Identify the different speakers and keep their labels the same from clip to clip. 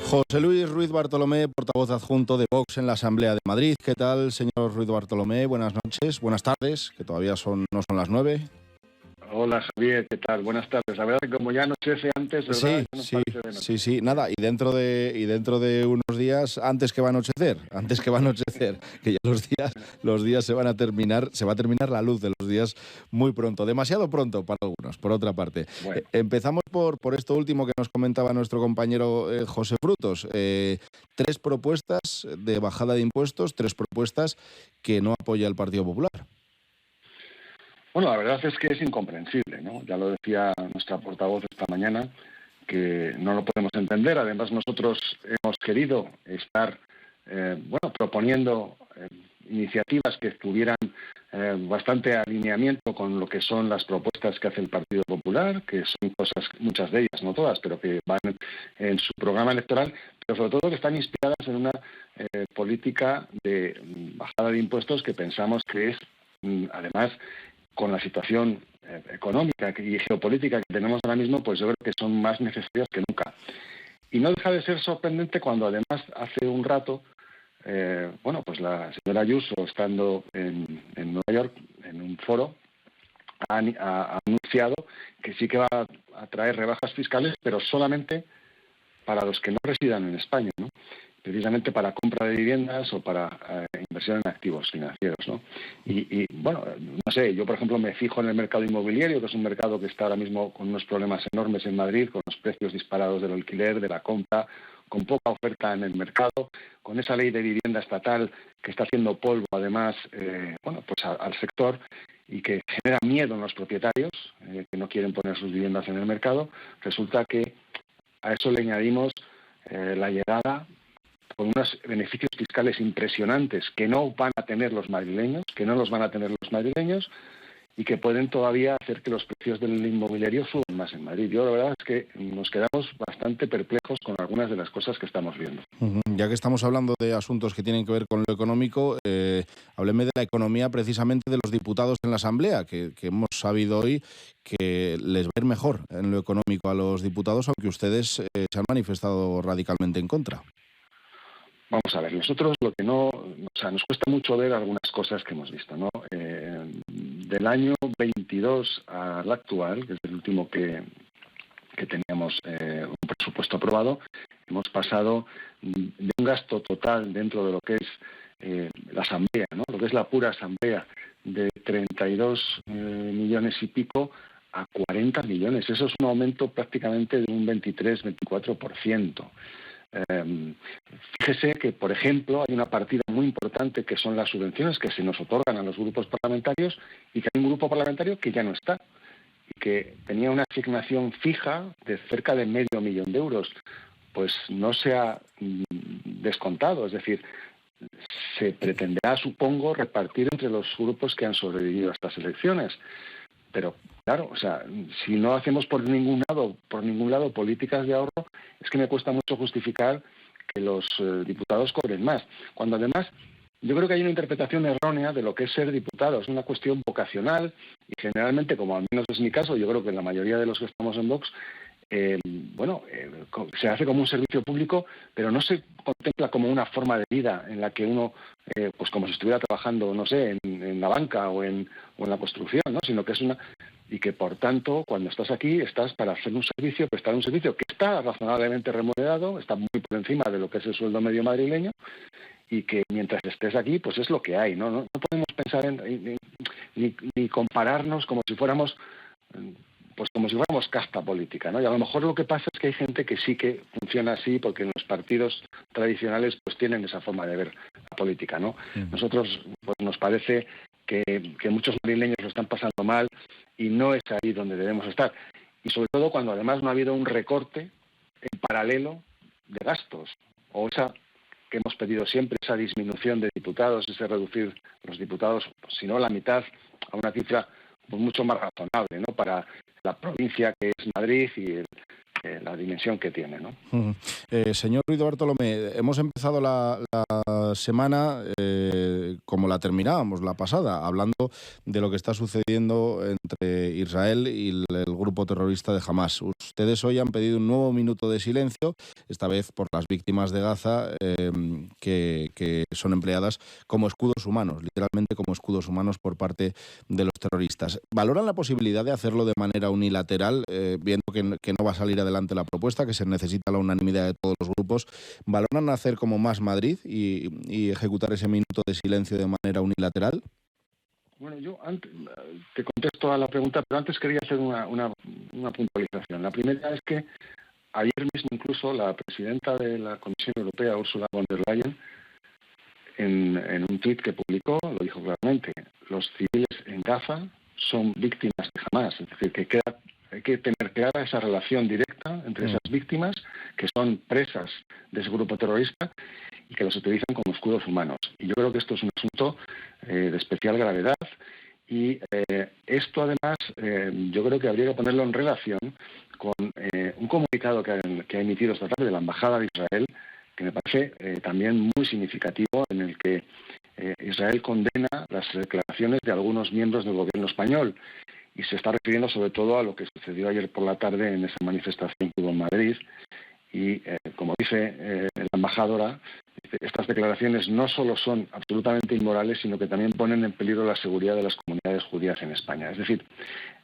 Speaker 1: José Luis Ruiz Bartolomé, portavoz adjunto de Vox en la Asamblea de Madrid. ¿Qué tal, señor Ruiz Bartolomé? Buenas noches, buenas tardes, que todavía no son las 9.
Speaker 2: Hola Javier, ¿qué tal? Buenas tardes. La verdad que como ya anochece antes, ¿verdad?
Speaker 1: Sí,
Speaker 2: Ya nos
Speaker 1: sí,
Speaker 2: parece de noche.
Speaker 1: sí, nada, y dentro de unos días, antes que va a anochecer, que ya los días se va a terminar la luz de los días muy pronto, demasiado pronto para algunos, por otra parte.
Speaker 2: Bueno,
Speaker 1: Empezamos por esto último que nos comentaba nuestro compañero José Frutos. 3 propuestas de bajada de impuestos, 3 propuestas que no apoya el Partido Popular.
Speaker 2: la verdad es que es incomprensible, ¿no? Ya lo decía nuestra portavoz esta mañana, que no lo podemos entender. Además, nosotros hemos querido estar proponiendo iniciativas que tuvieran bastante alineamiento con lo que son las propuestas que hace el Partido Popular, que son cosas, muchas de ellas, no todas, pero que van en su programa electoral, pero sobre todo que están inspiradas en una política de bajada de impuestos que pensamos que es, además, con la situación económica y geopolítica que tenemos ahora mismo, pues yo creo que son más necesarias que nunca. Y no deja de ser sorprendente cuando además hace un rato, pues la señora Ayuso, estando en Nueva York, en un foro, ha anunciado que sí que va a traer rebajas fiscales, pero solamente para los que no residan en España, ¿no? Precisamente para compra de viviendas o para inversión en activos financieros, ¿no? No sé, yo por ejemplo me fijo en el mercado inmobiliario, que es un mercado que está ahora mismo con unos problemas enormes en Madrid, con los precios disparados del alquiler, de la compra, con poca oferta en el mercado, con esa ley de vivienda estatal que está haciendo polvo además al sector y que genera miedo en los propietarios que no quieren poner sus viviendas en el mercado. Resulta que a eso le añadimos la llegada con unos beneficios fiscales impresionantes que no van a tener los madrileños, y que pueden todavía hacer que los precios del inmobiliario suban más en Madrid. Yo la verdad es que nos quedamos bastante perplejos con algunas de las cosas que estamos viendo.
Speaker 1: Ya que estamos hablando de asuntos que tienen que ver con lo económico, hábleme de la economía precisamente de los diputados en la Asamblea, que hemos sabido hoy que les va a ir mejor en lo económico a los diputados, aunque ustedes se han manifestado radicalmente en contra.
Speaker 2: Vamos a ver, nosotros nos cuesta mucho ver algunas cosas que hemos visto, ¿no? Del año 22 al actual, que es el último que teníamos un presupuesto aprobado, hemos pasado de un gasto total dentro de lo que es la Asamblea, ¿no? Lo que es la pura Asamblea, de 32 millones y pico a 40 millones. Eso es un aumento prácticamente de un 23-24%. Fíjese que, por ejemplo, hay una partida muy importante que son las subvenciones que se nos otorgan a los grupos parlamentarios y que hay un grupo parlamentario que ya no está y que tenía una asignación fija de cerca de $500.000 de euros. Pues no se ha descontado, es decir, se pretenderá, supongo, repartir entre los grupos que han sobrevivido a estas elecciones. Pero claro, si no hacemos por ningún lado políticas de ahorro, es que me cuesta mucho justificar que los diputados cobren más. Cuando además yo creo que hay una interpretación errónea de lo que es ser diputado. Es una cuestión vocacional y generalmente, como al menos es mi caso, yo creo que la mayoría de los que estamos en Vox, se hace como un servicio público, pero no se contempla como una forma de vida en la que uno, pues como si estuviera trabajando, no sé, en la banca o en la construcción, ¿no? Sino que es y que por tanto, cuando estás aquí, estás para hacer un servicio, prestar un servicio que está razonablemente remunerado, está muy por encima de lo que es el sueldo medio madrileño, y que mientras estés aquí, pues es lo que hay, ¿no? No podemos pensar ni compararnos como si fuéramos casta política, ¿no? Y a lo mejor lo que pasa es que hay gente que sí que funciona así porque en los partidos tradicionales pues tienen esa forma de ver la política, ¿no? Nosotros pues nos parece que muchos madrileños lo están pasando mal y no es ahí donde debemos estar. Y sobre todo cuando además no ha habido un recorte en paralelo de gastos o esa que hemos pedido siempre, esa disminución de diputados, ese reducir los diputados, pues, si no la mitad, a una cifra pues mucho más razonable, ¿no? Para la provincia que es Madrid y la dimensión que tiene, ¿no?
Speaker 1: Señor Ruiz Bartolomé, hemos empezado la semana como la terminábamos la pasada, hablando de lo que está sucediendo entre Israel y el grupo terrorista de Hamás. Ustedes hoy han pedido un nuevo minuto de silencio, esta vez por las víctimas de Gaza, que son empleadas como escudos humanos, literalmente como escudos humanos por parte de los terroristas. ¿Valoran la posibilidad de hacerlo de manera unilateral, viendo que no va a salir adelante la propuesta, que se necesita la unanimidad de todos los grupos? ¿Valoran hacer como Más Madrid y ejecutar ese minuto de silencio de manera unilateral?
Speaker 2: Bueno, yo te contesto a la pregunta, pero antes quería hacer una puntualización. La primera es que ayer mismo incluso la presidenta de la Comisión Europea, Ursula von der Leyen, en un tuit que publicó, lo dijo claramente: los civiles en Gaza son víctimas de Hamás. Es decir, que hay que tener clara esa relación directa entre esas víctimas, que son presas de ese grupo terrorista, y que los utilizan como escudos humanos. Y yo creo que esto es un asunto de especial gravedad, y esto además yo creo que habría que ponerlo en relación con un comunicado que ha emitido esta tarde la Embajada de Israel, que me parece también muy significativo, en el que Israel condena las declaraciones de algunos miembros del gobierno español, y se está refiriendo sobre todo a lo que sucedió ayer por la tarde en esa manifestación que hubo en Madrid. Y como dice la embajadora, estas declaraciones no solo son absolutamente inmorales, sino que también ponen en peligro la seguridad de las comunidades judías en España. Es decir,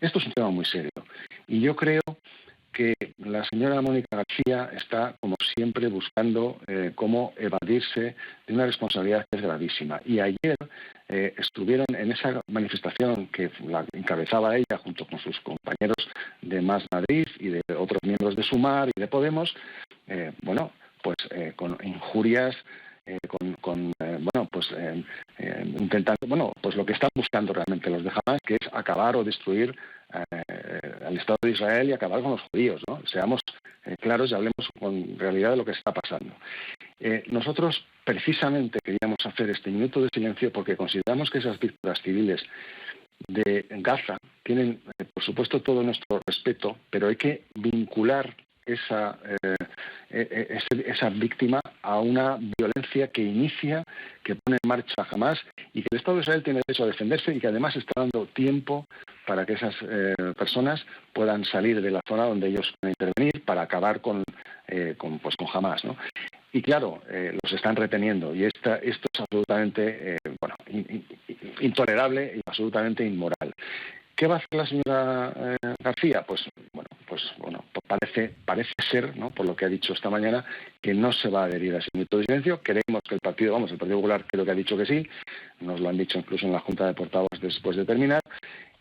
Speaker 2: esto es un tema muy serio. Y yo creo que la señora Mónica García está, como siempre, buscando cómo evadirse de una responsabilidad que es gravísima. Y ayer estuvieron en esa manifestación que la encabezaba ella junto con sus compañeros de Más Madrid y de otros miembros de Sumar y de Podemos, con injurias, intentando, pues lo que están buscando realmente los de Hamás, que es acabar o destruir al Estado de Israel y acabar con los judíos, ¿no? Seamos claros y hablemos con realidad de lo que está pasando. Nosotros precisamente queríamos hacer este minuto de silencio porque consideramos que esas víctimas civiles de Gaza tienen, por supuesto, todo nuestro respeto, pero hay que vincular esa víctima a una violencia que pone en marcha Hamás, y que el Estado de Israel tiene derecho a defenderse, y que además está dando tiempo para que esas personas puedan salir de la zona donde ellos pueden intervenir para acabar con Hamás, ¿no? Y claro, los están reteniendo, y esto es absolutamente intolerable y absolutamente inmoral. ¿Qué va a hacer la señora García? Pues parece ser, ¿no?, por lo que ha dicho esta mañana, que no se va a adherir a ese minuto de silencio. Creemos que el Partido Popular creo que ha dicho que sí, nos lo han dicho incluso en la Junta de Portavoces después de terminar,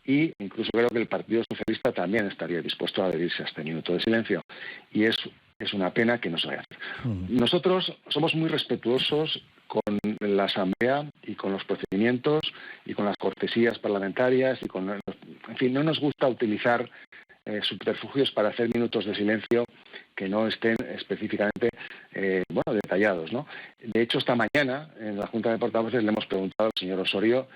Speaker 2: y incluso creo que el Partido Socialista también estaría dispuesto a adherirse a este minuto de silencio. Y es una pena que no se vaya a hacer. Nosotros somos muy respetuosos con la Asamblea y con los procedimientos y con las cortesías parlamentarias en fin, no nos gusta utilizar subterfugios para hacer minutos de silencio que no estén específicamente detallados, ¿no? De hecho, esta mañana en la Junta de Portavoces le hemos preguntado al señor Osorio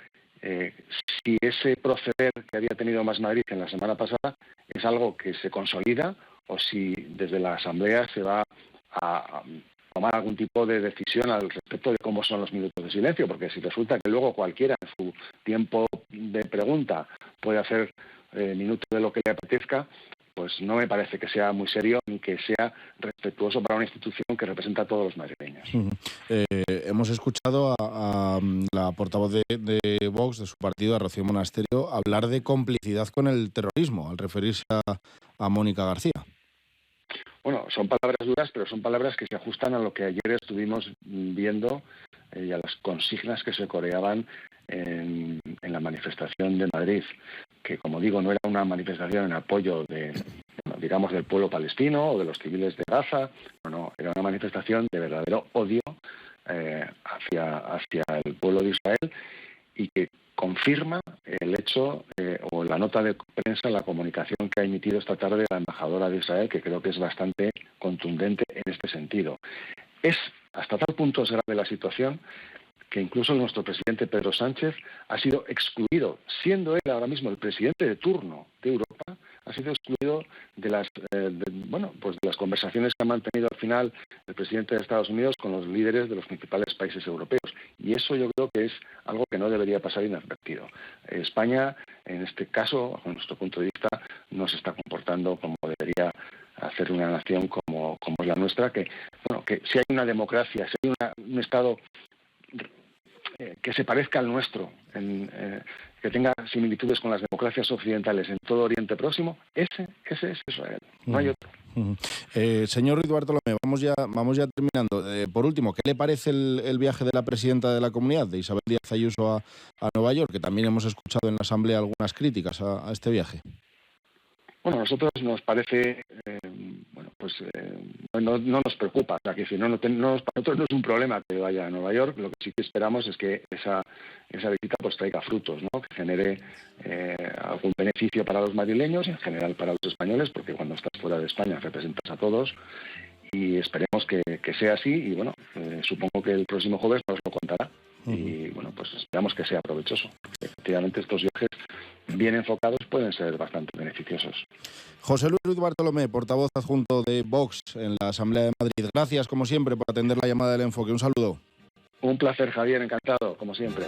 Speaker 2: si ese proceder que había tenido Más Madrid en la semana pasada es algo que se consolida, o si desde la Asamblea se va a tomar algún tipo de decisión al respecto de cómo son los minutos de silencio, porque si resulta que luego cualquiera en su tiempo de pregunta puede hacer minuto de lo que le apetezca, pues no me parece que sea muy serio ni que sea respetuoso para una institución que representa a todos los madrileños.
Speaker 1: Hemos escuchado a la portavoz de Vox, de su partido, a Rocío Monasterio, hablar de complicidad con el terrorismo, al referirse a Mónica García.
Speaker 2: Bueno, son palabras duras, pero son palabras que se ajustan a lo que ayer estuvimos viendo y a las consignas que se coreaban en la manifestación de Madrid, que, como digo, no era una manifestación en apoyo del pueblo palestino o de los civiles de Gaza, no, era una manifestación de verdadero odio hacia el pueblo de Israel, y que confirma el hecho o la nota de prensa, la comunicación que ha emitido esta tarde la embajadora de Israel, que creo que es bastante contundente en este sentido. Hasta tal punto es grave la situación que incluso nuestro presidente Pedro Sánchez ha sido excluido, siendo él ahora mismo el presidente de turno de Europa, ha sido excluido de las pues de las conversaciones que ha mantenido al final el presidente de Estados Unidos con los líderes de los principales países europeos. Y eso yo creo que es algo que no debería pasar inadvertido. España, en este caso, bajo nuestro punto de vista, no se está comportando como debería hacer una nación como es la nuestra, que si hay una democracia, si hay un Estado que se parezca al nuestro, que tenga similitudes con las democracias occidentales en todo Oriente Próximo, ese es Israel, no hay otro.
Speaker 1: Señor Ruiz Bartolomé, vamos ya terminando. Por último, ¿qué le parece el viaje de la presidenta de la Comunidad, de Isabel Díaz Ayuso, a Nueva York? Que también hemos escuchado en la Asamblea algunas críticas a este viaje.
Speaker 2: Bueno, a nosotros nos parece, no nos preocupa. O sea, que si para nosotros no es un problema que vaya a Nueva York. Lo que sí que esperamos es que esa visita pues traiga frutos, ¿no? Que genere algún beneficio para los madrileños y en general para los españoles, porque cuando estás fuera de España representas a todos. Y esperemos que sea así. Y bueno, supongo que el próximo jueves nos lo contará. Y bueno, pues esperamos que sea provechoso. Efectivamente, estos viajes bien enfocados pueden ser bastante beneficiosos.
Speaker 1: José Luis Bartolomé, portavoz adjunto de Vox en la Asamblea de Madrid. Gracias, como siempre, por atender la llamada del Enfoque. Un saludo.
Speaker 2: Un placer, Javier, encantado, como siempre.